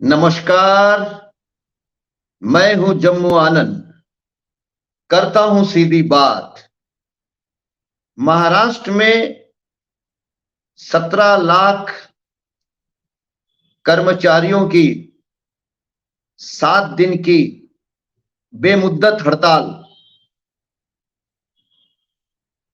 नमस्कार। मैं हूं जम्मू आनंद। करता हूं सीधी बात। महाराष्ट्र में 17 लाख कर्मचारियों की 7 दिन की बेमुद्दत हड़ताल।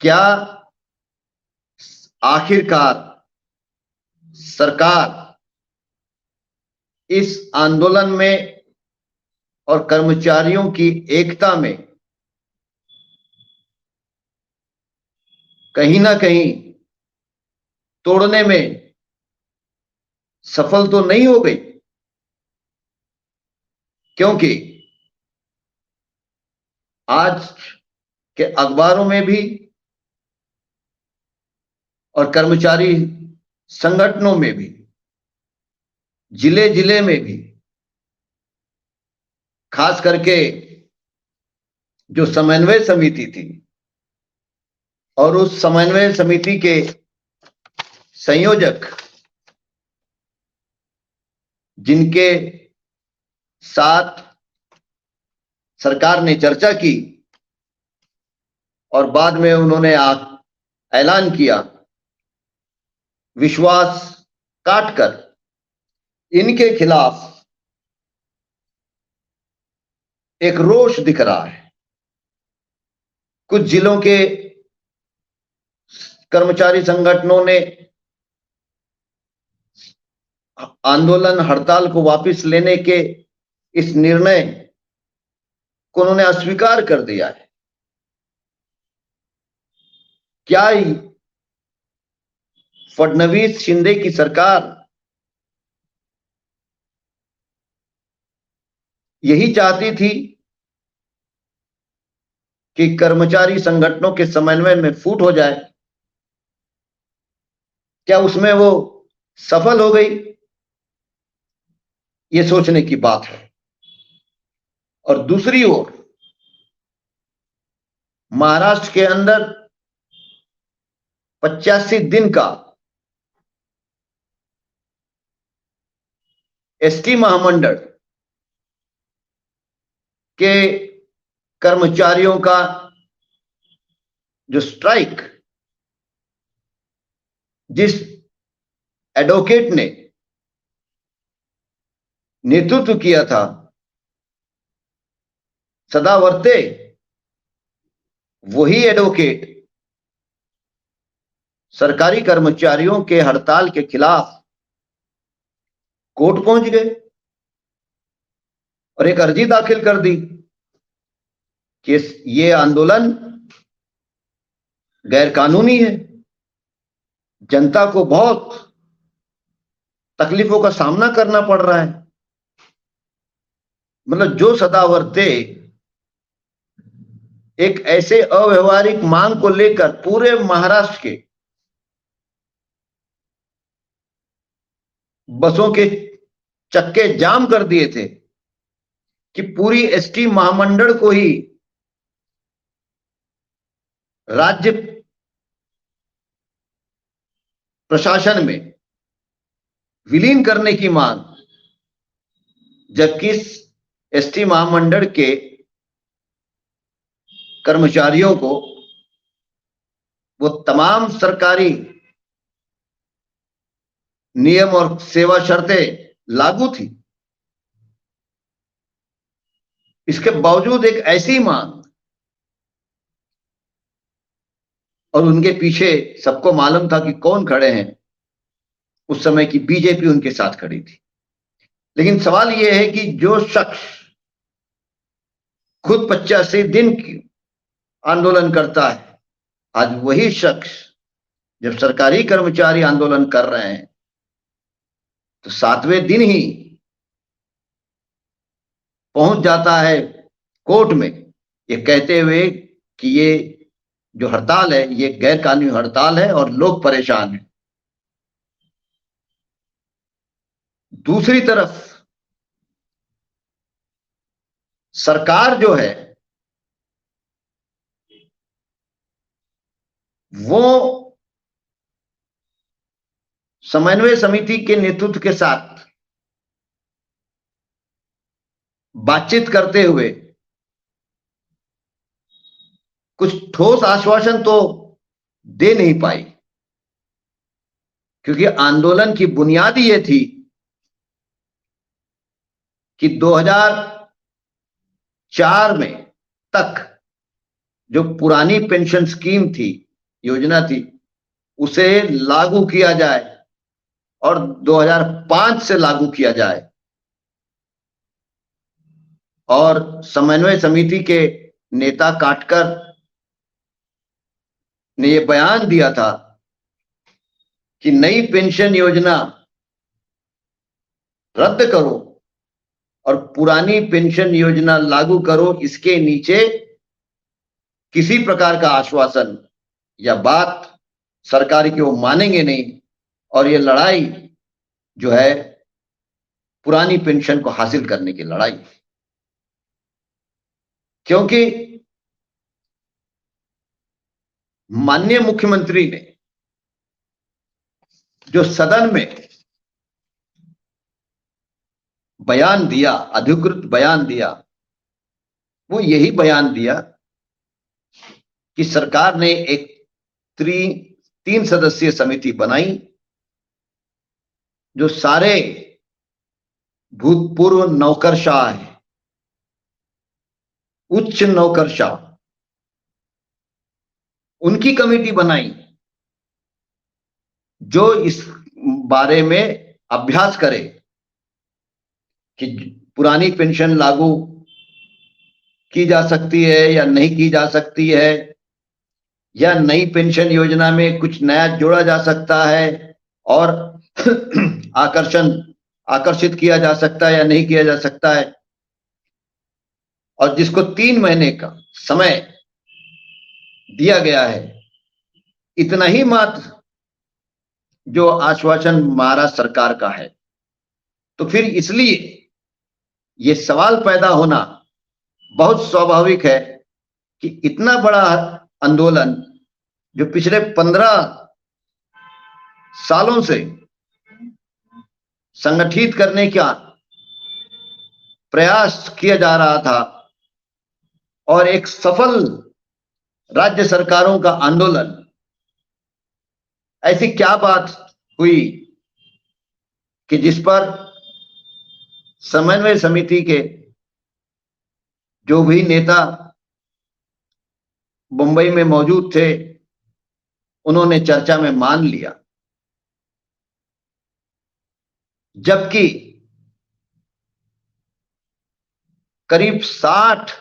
क्या आखिरकार सरकार इस आंदोलन में और कर्मचारियों की एकता में कहीं ना कहीं तोड़ने में सफल तो नहीं हो गई? क्योंकि आज के अखबारों में भी और कर्मचारी संगठनों में भी, जिले जिले में भी, खास करके जो समन्वय समिति थी और उस समन्वय समिति के संयोजक, जिनके साथ सरकार ने चर्चा की और बाद में उन्होंने ऐलान किया, विश्वास काटकर इनके खिलाफ एक रोष दिख रहा है। कुछ जिलों के कर्मचारी संगठनों ने आंदोलन हड़ताल को वापस लेने के इस निर्णय को उन्होंने अस्वीकार कर दिया है। क्या फडणवीस शिंदे की सरकार यही चाहती थी कि कर्मचारी संगठनों के समन्वय में फूट हो जाए? क्या उसमें वो सफल हो गई? ये सोचने की बात है। और दूसरी ओर महाराष्ट्र के अंदर 85 दिन का एसटी महामंडल के कर्मचारियों का जो स्ट्राइक, जिस एडवोकेट ने नेतृत्व किया था, सदावर्ते, वही एडवोकेट सरकारी कर्मचारियों के हड़ताल के खिलाफ कोर्ट पहुंच गए और एक अर्जी दाखिल कर दी कि ये आंदोलन गैरकानूनी है, जनता को बहुत तकलीफों का सामना करना पड़ रहा है। मतलब जो सदावर्ते एक ऐसे अव्यवहारिक मांग को लेकर पूरे महाराष्ट्र के बसों के चक्के जाम कर दिए थे कि पूरी एसटी महामंडल को ही राज्य प्रशासन में विलीन करने की मांग, जबकि एसटी महामंडल के कर्मचारियों को वो तमाम सरकारी नियम और सेवा शर्तें लागू थी। इसके बावजूद एक ऐसी मांग, और उनके पीछे सबको मालूम था कि कौन खड़े हैं, उस समय की बीजेपी उनके साथ खड़ी थी। लेकिन सवाल यह है कि जो शख्स खुद 85 दिन की आंदोलन करता है, आज वही शख्स जब सरकारी कर्मचारी आंदोलन कर रहे हैं तो 7वें दिन ही पहुंच जाता है कोर्ट में, ये कहते हुए कि ये जो हड़ताल है ये गैर कानूनी हड़ताल है और लोग परेशान हैं। दूसरी तरफ सरकार जो है वो समन्वय समिति के नेतृत्व के साथ बातचीत करते हुए कुछ ठोस आश्वासन तो दे नहीं पाई, क्योंकि आंदोलन की बुनियाद ये थी कि 2004 में तक जो पुरानी पेंशन स्कीम थी, योजना थी, उसे लागू किया जाए और 2005 से लागू किया जाए। और समन्वय समिति के नेता काटकर ने यह बयान दिया था कि नई पेंशन योजना रद्द करो और पुरानी पेंशन योजना लागू करो, इसके नीचे किसी प्रकार का आश्वासन या बात सरकार की वो मानेंगे नहीं। और ये लड़ाई जो है पुरानी पेंशन को हासिल करने की लड़ाई, क्योंकि माननीय मुख्यमंत्री ने जो सदन में बयान दिया, अधिकृत बयान दिया, वो यही बयान दिया कि सरकार ने एक 3 सदस्यीय समिति बनाई जो सारे भूतपूर्व नौकरशाह है, उच्च नौकरशाह, उनकी कमेटी बनाई जो इस बारे में अभ्यास करे कि पुरानी पेंशन लागू की जा सकती है या नहीं की जा सकती है, या नई पेंशन योजना में कुछ नया जोड़ा जा सकता है और आकर्षित किया जा सकता है या नहीं किया जा सकता है। और जिसको 3 महीने का समय दिया गया है, इतना ही मात्र जो आश्वासन महाराष्ट्र सरकार का है। तो फिर इसलिए ये सवाल पैदा होना बहुत स्वाभाविक है कि इतना बड़ा आंदोलन जो पिछले 15 सालों से संगठित करने का प्रयास किया जा रहा था और एक सफल राज्य सरकारों का आंदोलन, ऐसी क्या बात हुई कि जिस पर समन्वय समिति के जो भी नेता मुंबई में मौजूद थे उन्होंने चर्चा में मान लिया, जबकि करीब 60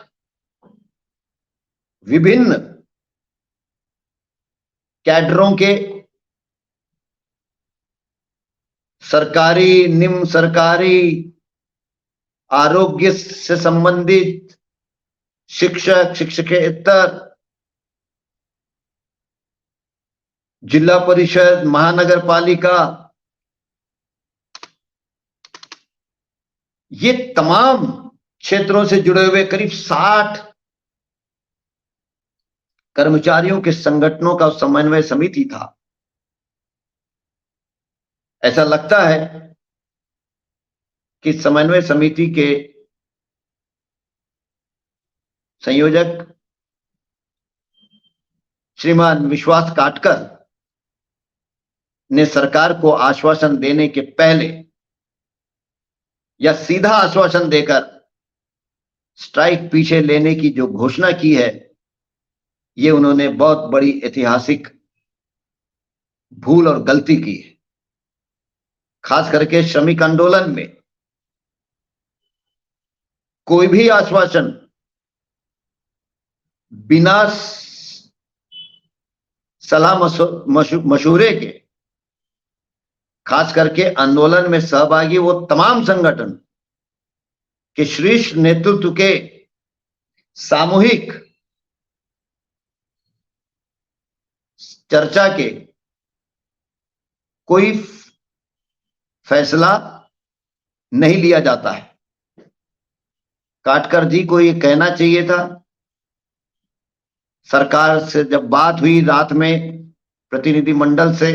विभिन्न कैडरों के, सरकारी, निम्न सरकारी, आरोग्य से संबंधित, शिक्षक, शिक्षकेतर, जिला परिषद, महानगर पालिका, ये तमाम क्षेत्रों से जुड़े हुए करीब 60 कर्मचारियों के संगठनों का समन्वय समिति था। ऐसा लगता है कि समन्वय समिति के संयोजक श्रीमान विश्वास काटकर ने सरकार को आश्वासन देने के पहले या सीधा आश्वासन देकर स्ट्राइक पीछे लेने की जो घोषणा की है, ये उन्होंने बहुत बड़ी ऐतिहासिक भूल और गलती की है। खास करके श्रमिक आंदोलन में कोई भी आश्वासन बिना सलाह मशूरे के, खास करके आंदोलन में सहभागी वो तमाम संगठन के शीर्ष नेतृत्व के सामूहिक चर्चा के कोई फैसला नहीं लिया जाता है। काटकर जी को ये कहना चाहिए था सरकार से जब बात हुई रात में प्रतिनिधिमंडल से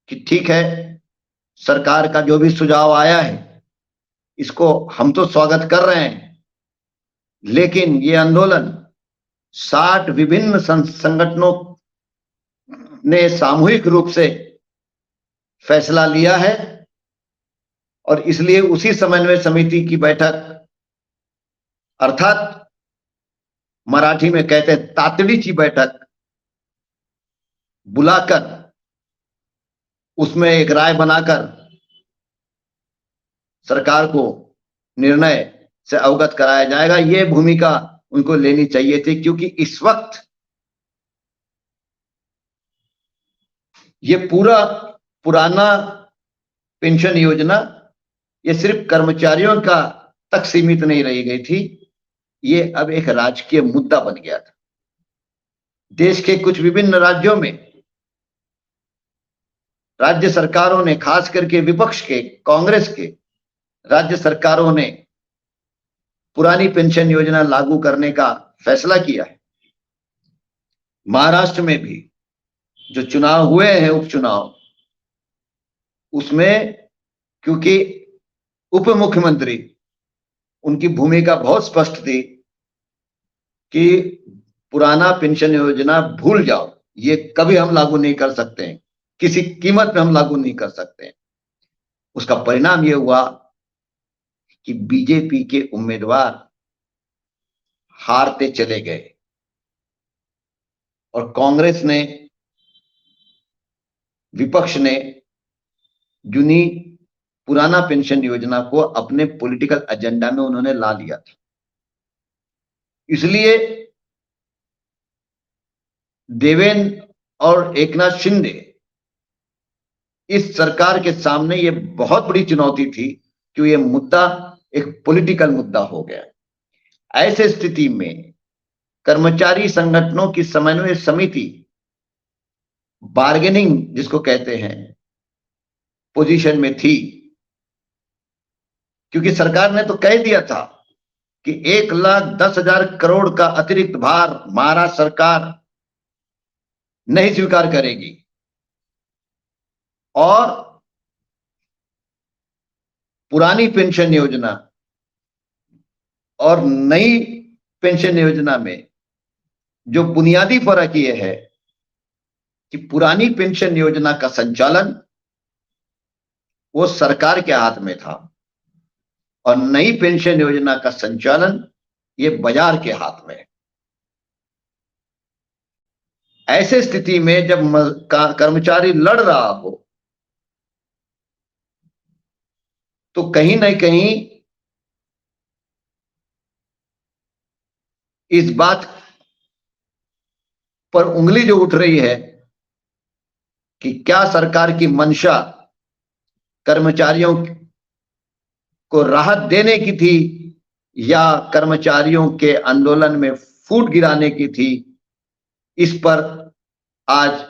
कि ठीक है, सरकार का जो भी सुझाव आया है इसको हम तो स्वागत कर रहे हैं, लेकिन ये आंदोलन 60 विभिन्न संगठनों ने सामूहिक रूप से फैसला लिया है और इसलिए उसी समन्वय समिति की बैठक, अर्थात मराठी में कहते हैं तातडीची बैठक, बुलाकर उसमें एक राय बनाकर सरकार को निर्णय से अवगत कराया जाएगा। ये भूमिका उनको लेनी चाहिए थी, क्योंकि इस वक्त ये पूरा पुराना पेंशन योजना ये सिर्फ कर्मचारियों का तक सीमित नहीं रह गई थी, ये अब एक राजकीय मुद्दा बन गया था। देश के कुछ विभिन्न राज्यों में राज्य सरकारों ने, खास करके विपक्ष के, कांग्रेस के राज्य सरकारों ने पुरानी पेंशन योजना लागू करने का फैसला किया है। महाराष्ट्र में भी जो चुनाव हुए हैं, उपचुनाव, उसमें क्योंकि उप मुख्यमंत्री, उनकी भूमिका बहुत स्पष्ट थी कि पुराना पेंशन योजना भूल जाओ, ये कभी हम लागू नहीं कर सकते हैं, किसी कीमत पे हम लागू नहीं कर सकते हैं। उसका परिणाम यह हुआ कि बीजेपी के उम्मीदवार हारते चले गए और कांग्रेस ने, विपक्ष ने जुनी पुराना पेंशन योजना को अपने पॉलिटिकल एजेंडा में उन्होंने ला लिया था। इसलिए देवेंद्र और एकनाथ शिंदे, इस सरकार के सामने ये बहुत बड़ी चुनौती थी कि ये मुद्दा एक पॉलिटिकल मुद्दा हो गया। ऐसे स्थिति में कर्मचारी संगठनों की समन्वय समिति बार्गेनिंग जिसको कहते हैं पोजीशन में थी, क्योंकि सरकार ने तो कह दिया था कि 1,10,000 करोड़ का अतिरिक्त भार महाराष्ट्र सरकार नहीं स्वीकार करेगी और पुरानी पेंशन योजना और नई पेंशन योजना में जो बुनियादी फर्क यह है कि पुरानी पेंशन योजना का संचालन वो सरकार के हाथ में था और नई पेंशन योजना का संचालन ये बाजार के हाथ में है। ऐसे स्थिति में जब कर्मचारी लड़ रहा हो तो कहीं ना कहीं इस बात पर उंगली जो उठ रही है कि क्या सरकार की मंशा कर्मचारियों को राहत देने की थी या कर्मचारियों के आंदोलन में फूट गिराने की थी, इस पर आज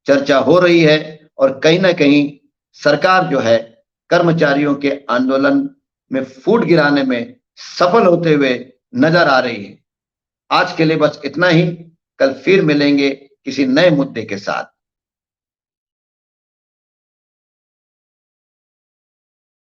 चर्चा हो रही है और कहीं ना कहीं सरकार जो है कर्मचारियों के आंदोलन में फूट गिराने में सफल होते हुए नजर आ रही है। आज के लिए बस इतना ही, कल फिर मिलेंगे किसी नए मुद्दे के साथ।